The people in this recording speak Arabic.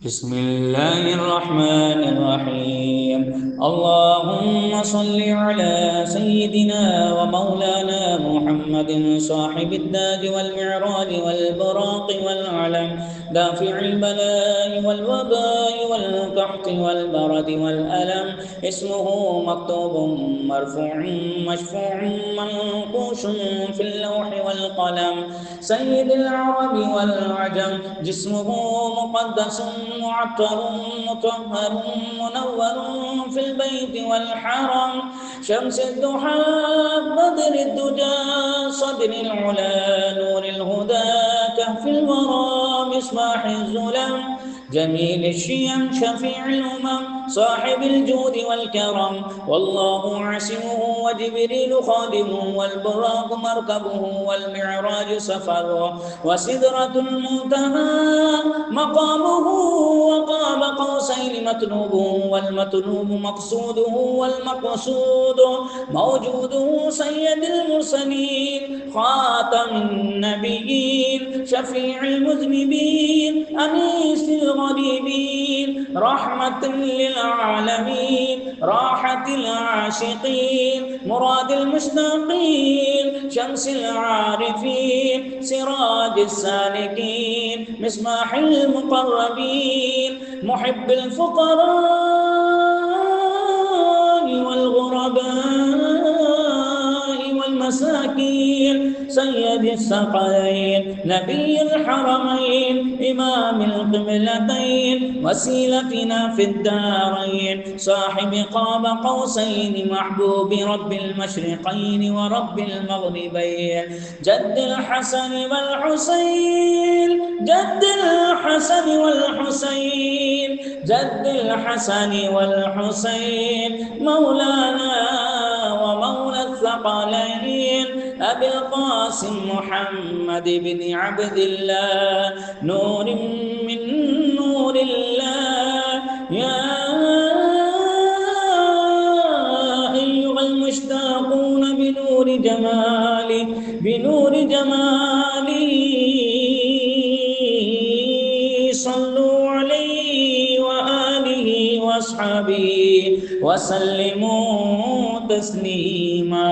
بسم الله الرحمن الرحيم. اللهم صل على سيدنا ومولانا محمد صاحب التاج والمعراج والبراق والعلم، دافع البلاء والوباء والقحط والبرد والألم. اسمه مكتوب مرفوع مشفوع منقوش في اللوح والقلم. سيد العرب والعجم، جسمه مقدس معطر مطهر منور في البيت والحرم. شمس الضحى بدر الدجى صدر العلا نور الهدى كهف الورى مصباح الظلم. جميل الشيم شفيع الأمم صاحب الجود والكرم. والله عاصمه وجبريل خادمه والبراق مركبه والمعراج سفره وسدرة المنتهى مقامه وقاب قوسين مطلوبه والمطلوب مقصوده والمقصود موجوده. سيد المرسلين خاتم النبيين شفيع المذنبين أنيس الغريبين رحمة للعالمين راحة العاشقين مراد المشتاقين شمس العارفين سراج السالكين مصباح المقربين محب الفقراء والغرباء والمساكين سيد الثقلين نبي الحرمين إمام القبلتين وسيلتنا في الدارين صاحب قاب قوسين محبوب رب المشرقين ورب المغربين. جد الحسن والحسين جد الحسن والحسين جد الحسن والحسين مولانا ومولى الثقلين أبي القاسم محمد بن عبد الله نور من نور الله. يا أيها المشتاقون بنور جمالي بنور جمالي صلوا عليه وآله وأصحابه وسلموا تسليما.